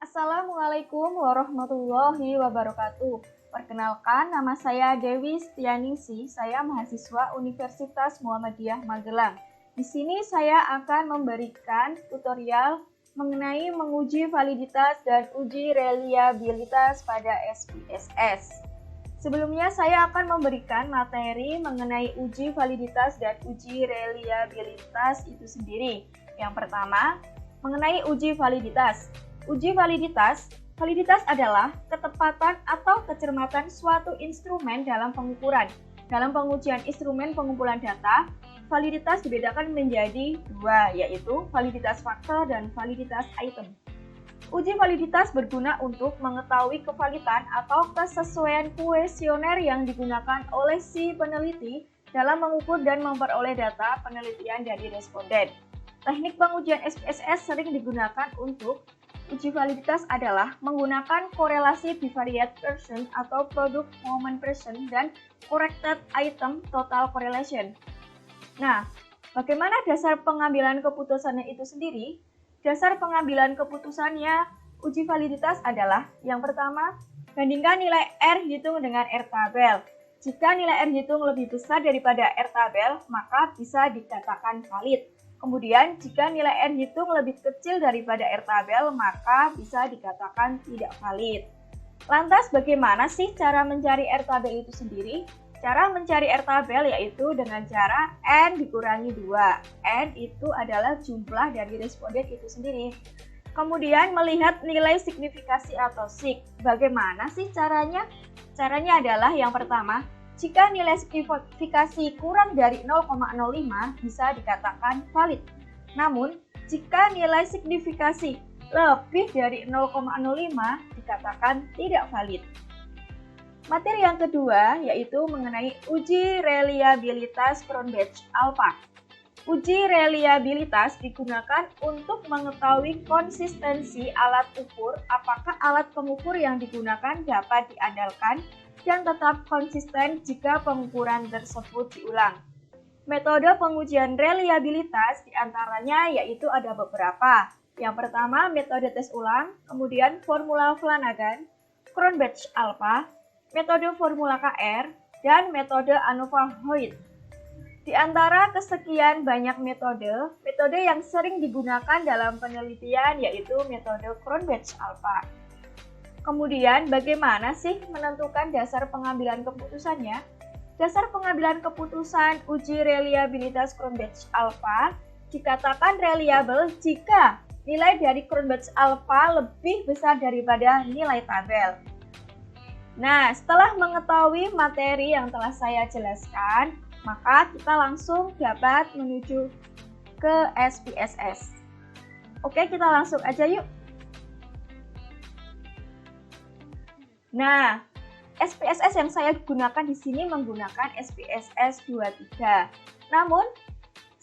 Assalamualaikum warahmatullahi wabarakatuh. Perkenalkan, nama saya Dewi Setianingsi. Saya mahasiswa Universitas Muhammadiyah Magelang. Di sini saya akan memberikan tutorial mengenai menguji validitas dan uji reliabilitas pada SPSS. Sebelumnya saya akan memberikan materi mengenai uji validitas dan uji reliabilitas itu sendiri. Yang pertama, mengenai uji validitas. Uji validitas adalah ketepatan atau kecermatan suatu instrumen dalam pengukuran. Dalam pengujian instrumen pengumpulan data, validitas dibedakan menjadi dua, yaitu validitas faktor dan validitas item. Uji validitas berguna untuk mengetahui kevalidan atau kesesuaian kuesioner yang digunakan oleh si peneliti dalam mengukur dan memperoleh data penelitian dari responden. Teknik pengujian SPSS sering digunakan untuk uji validitas adalah menggunakan korelasi bivariate Pearson atau product moment Pearson dan corrected item total correlation. Nah, bagaimana dasar pengambilan keputusannya itu sendiri? Dasar pengambilan keputusannya uji validitas adalah yang pertama, bandingkan nilai R hitung dengan R tabel. Jika nilai R hitung lebih besar daripada R tabel, maka bisa dikatakan valid. Kemudian, jika nilai R hitung lebih kecil daripada R tabel, maka bisa dikatakan tidak valid. Lantas, bagaimana sih cara mencari R tabel itu sendiri? Cara mencari R tabel yaitu dengan cara N dikurangi 2. N itu adalah jumlah dari responden itu sendiri. Kemudian, melihat nilai signifikasi atau sig. Bagaimana sih caranya? Caranya adalah yang pertama, jika nilai signifikasi kurang dari 0,05 bisa dikatakan valid. Namun, jika nilai signifikasi lebih dari 0,05 dikatakan tidak valid. Materi yang kedua yaitu mengenai uji reliabilitas Cronbach's alpha. Uji reliabilitas digunakan untuk mengetahui konsistensi alat ukur, apakah alat pengukur yang digunakan dapat diandalkan dan tetap konsisten jika pengukuran tersebut diulang. Metode pengujian reliabilitas diantaranya yaitu ada beberapa. Yang pertama, metode tes ulang, kemudian formula Flanagan, Cronbach's alpha, metode formula KR, dan metode ANOVA-Hoyt. Di antara kesekian banyak metode yang sering digunakan dalam penelitian yaitu metode Cronbach's alpha. Kemudian, bagaimana sih menentukan dasar pengambilan keputusannya? Dasar pengambilan keputusan uji reliabilitas Cronbach's alpha dikatakan reliable jika nilai dari Cronbach's alpha lebih besar daripada nilai tabel. Nah, setelah mengetahui materi yang telah saya jelaskan, maka kita langsung dapat menuju ke SPSS. Oke, kita langsung aja yuk. Nah, SPSS yang saya gunakan di sini menggunakan SPSS 23. Namun,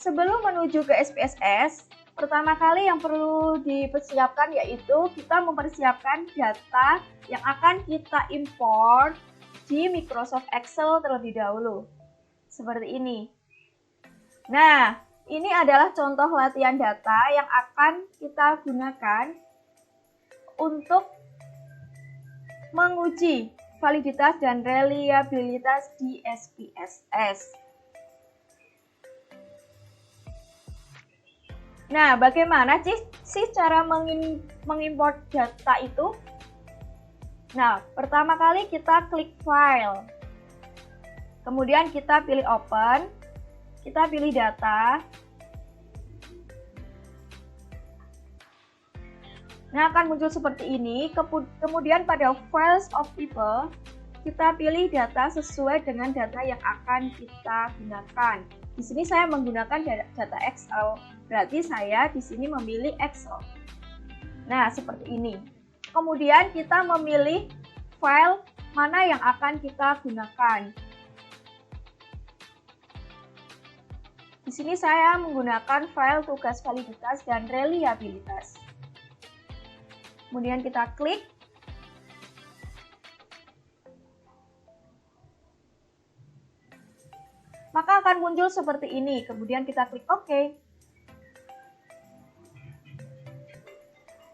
sebelum menuju ke SPSS, pertama kali yang perlu dipersiapkan yaitu kita mempersiapkan data yang akan kita import di Microsoft Excel terlebih dahulu. Seperti ini. Nah, ini adalah contoh latihan data yang akan kita gunakan untuk menguji validitas dan reliabilitas di SPSS. Nah, bagaimana sih cara mengimport data itu? Nah, pertama kali kita klik file. Kemudian kita pilih open. Kita pilih data. Nah, akan muncul seperti ini. Kemudian pada files of people, kita pilih data sesuai dengan data yang akan kita gunakan. Di sini saya menggunakan data Excel, berarti saya di sini memilih Excel. Nah, seperti ini. Kemudian kita memilih file mana yang akan kita gunakan. Di sini saya menggunakan file tugas validitas dan reliabilitas. Kemudian kita klik. Maka akan muncul seperti ini. Kemudian kita klik OK.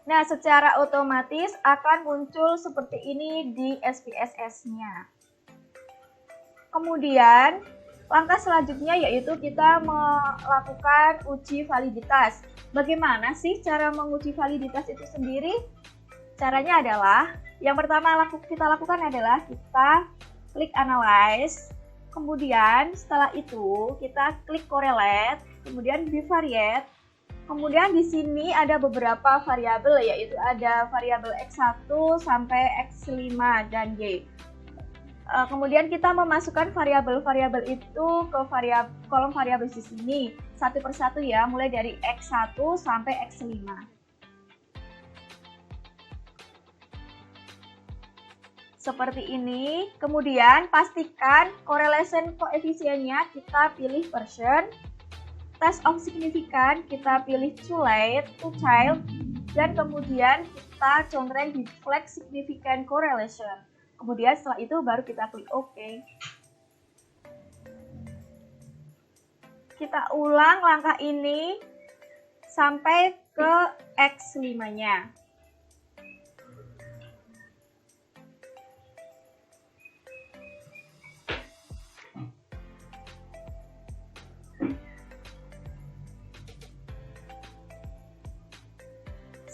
Nah, secara otomatis akan muncul seperti ini di SPSS-nya. Kemudian, langkah selanjutnya yaitu kita melakukan uji validitas. Bagaimana sih cara menguji validitas itu sendiri? Caranya adalah, yang pertama kita lakukan adalah kita klik analyze, kemudian setelah itu kita klik correlate, kemudian bivariate. Kemudian di sini ada beberapa variabel, yaitu ada variabel X1 sampai X5 dan Y. Kemudian kita memasukkan variabel-variabel itu ke kolom variabel di sini satu persatu ya, mulai dari X1 sampai X5. Seperti ini. Kemudian pastikan correlation koefisiennya kita pilih percent. Test of significant kita pilih too late, too child, dan kemudian kita contreng di flag significant correlation. Kemudian setelah itu baru kita klik OK. Kita ulang langkah ini sampai ke X5-nya.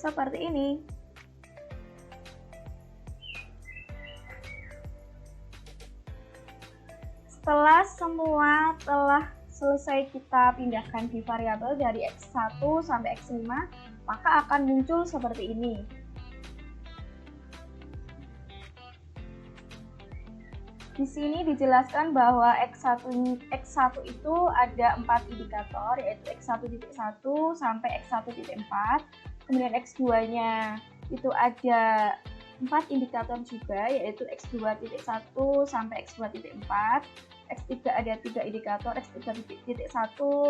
Seperti ini. Setelah semua telah selesai kita pindahkan di variabel dari X1 sampai X5, maka akan muncul seperti ini. Di sini dijelaskan bahwa X1 itu ada 4 indikator, yaitu X1.1 sampai X1.4. Kemudian X2-nya itu ada 4 indikator juga, yaitu X2.1 sampai X2.4. X3 ada 3 indikator, X3.1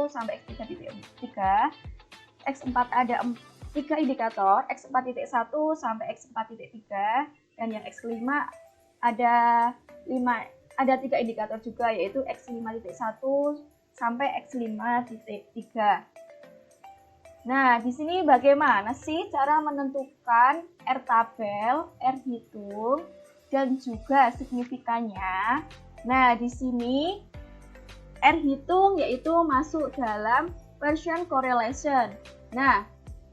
sampai X3.3. X4 ada 3 indikator, X4.1 sampai X4.3. Dan yang X5 ada 3 indikator juga, yaitu X5.1 sampai X5.3. Nah, di sini bagaimana sih cara menentukan R tabel, R hitung, dan juga signifikannya? Nah, di sini R hitung yaitu masuk dalam percent correlation. Nah,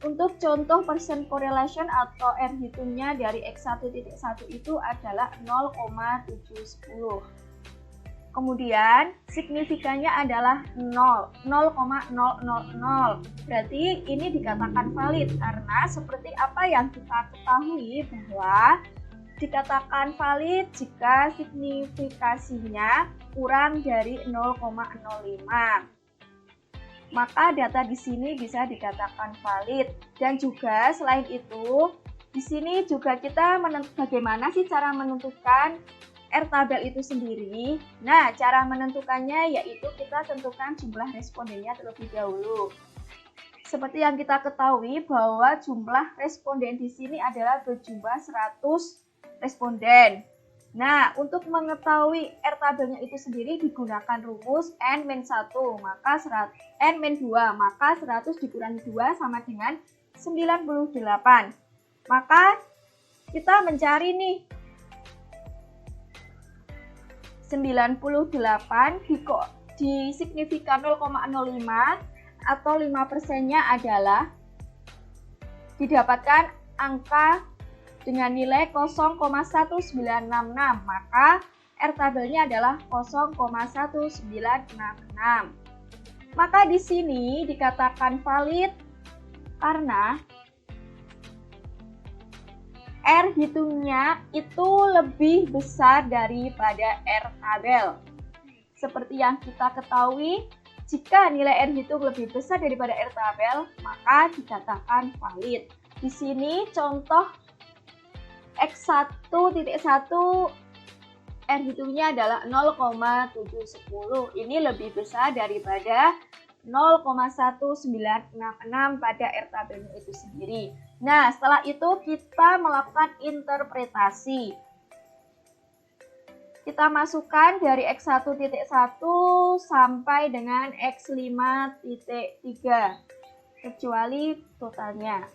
untuk contoh percent correlation atau R hitungnya dari X1.1 itu adalah 0,710. Kemudian signifikannya adalah 0,000. Berarti ini dikatakan valid karena seperti apa yang kita ketahui bahwa dikatakan valid jika signifikasinya kurang dari 0,05. Maka data di sini bisa dikatakan valid. Dan juga selain itu, di sini juga kita bagaimana sih cara menentukan R tabel itu sendiri. Nah, cara menentukannya yaitu kita tentukan jumlah respondennya terlebih dahulu. Seperti yang kita ketahui bahwa jumlah responden di sini adalah berjumlah 100 responden. Nah, untuk mengetahui R tabelnya itu sendiri digunakan rumus N-1, maka N-2, maka 100 dikurangi 2 sama dengan 98. Maka kita mencari nih 98 di signifikan 0,05 atau 5%-nya adalah didapatkan angka dengan nilai 0,1966, maka R tabelnya adalah 0,1966. Maka di sini dikatakan valid karena R hitungnya itu lebih besar daripada R tabel. Seperti yang kita ketahui, jika nilai R hitung lebih besar daripada R tabel, maka dikatakan valid. Di sini contoh X1.1 R hitungnya adalah 0,710. Ini lebih besar daripada 0,1966 pada R tabelnya itu sendiri. Nah, setelah itu kita melakukan interpretasi. Kita masukkan dari X1.1 sampai dengan X5.3, kecuali totalnya.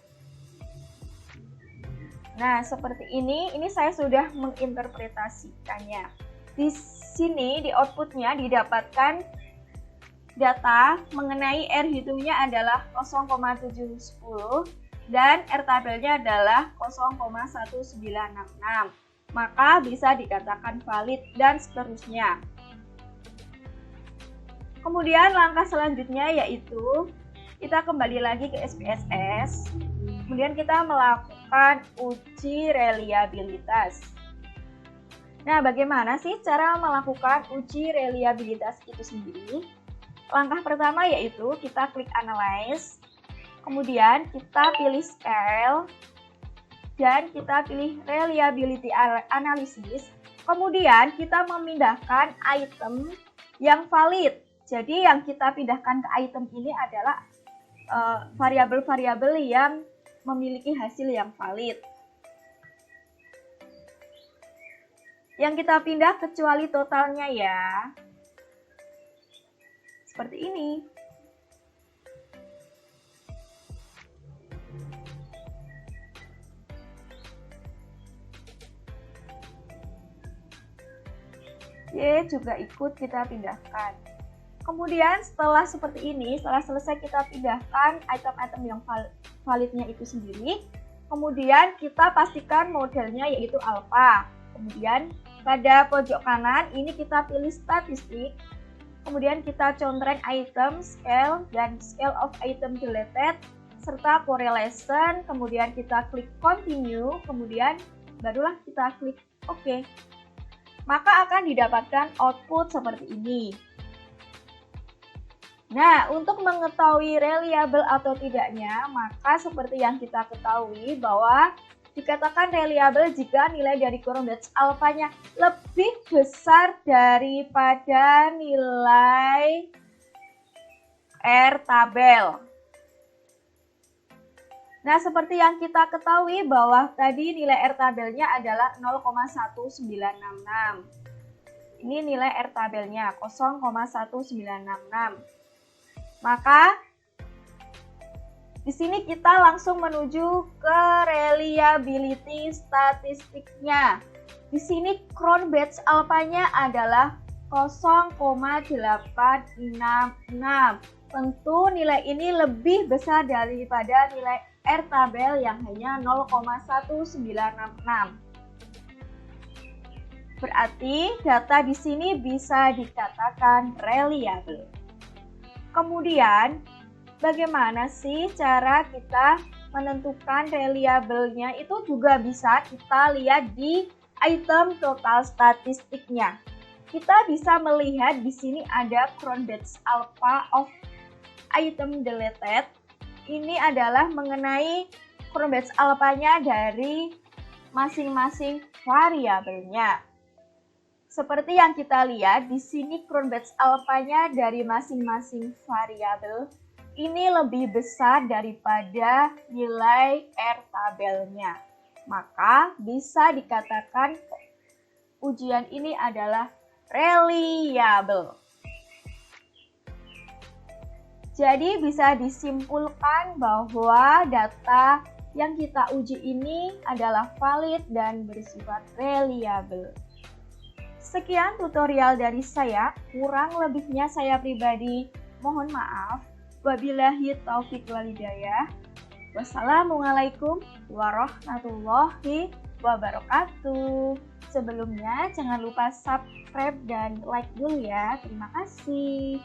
Nah, seperti ini saya sudah menginterpretasikannya. Di sini di outputnya didapatkan data mengenai R hitungnya adalah 0,710 dan R tabelnya adalah 0,1966. Maka bisa dikatakan valid dan seterusnya. Kemudian langkah selanjutnya yaitu kita kembali lagi ke SPSS. Kemudian kita melakukan uji reliabilitas. Nah, bagaimana sih cara melakukan uji reliabilitas itu sendiri? Langkah pertama yaitu kita klik Analyze, kemudian kita pilih Scale, dan kita pilih Reliability Analysis. Kemudian kita memindahkan item yang valid. Jadi yang kita pindahkan ke item ini adalah variabel-variabel yang memiliki hasil yang valid. Yang kita pindah kecuali totalnya ya. Seperti ini. Y juga ikut kita pindahkan. Kemudian setelah seperti ini, setelah selesai kita pindahkan item-item yang validnya itu sendiri, kemudian kita pastikan modelnya yaitu alpha. Kemudian pada pojok kanan ini kita pilih statistik, kemudian kita contreng item, scale, dan scale of item deleted, serta correlation, kemudian kita klik continue, kemudian barulah kita klik OK. Maka akan didapatkan output seperti ini. Nah, untuk mengetahui reliable atau tidaknya, maka seperti yang kita ketahui bahwa dikatakan reliable jika nilai dari Cronbach's alpha-nya lebih besar daripada nilai R tabel. Nah, seperti yang kita ketahui bahwa tadi nilai R tabelnya adalah 0,1966. Ini nilai R tabelnya 0,1966. Maka di sini kita langsung menuju ke reliability statistiknya. Di sini Cronbach's alpha-nya adalah 0,866. Tentu nilai ini lebih besar daripada nilai R tabel yang hanya 0,1966. Berarti data di sini bisa dikatakan reliable. Kemudian, bagaimana sih cara kita menentukan reliable-nya? Itu juga bisa kita lihat di item total statistiknya. Kita bisa melihat di sini ada Cronbach's alpha of item deleted. Ini adalah mengenai Cronbach's alpha-nya dari masing-masing variabelnya. Seperti yang kita lihat di sini Cronbach's alpha-nya dari masing-masing variabel ini lebih besar daripada nilai R tabelnya. Maka bisa dikatakan ujian ini adalah reliable. Jadi bisa disimpulkan bahwa data yang kita uji ini adalah valid dan bersifat reliable. Sekian tutorial dari saya, kurang lebihnya saya pribadi mohon maaf. Wabillahi taufiq wal hidayah. Wassalamualaikum warahmatullahi wabarakatuh. Sebelumnya jangan lupa subscribe dan like dulu ya. Terima kasih.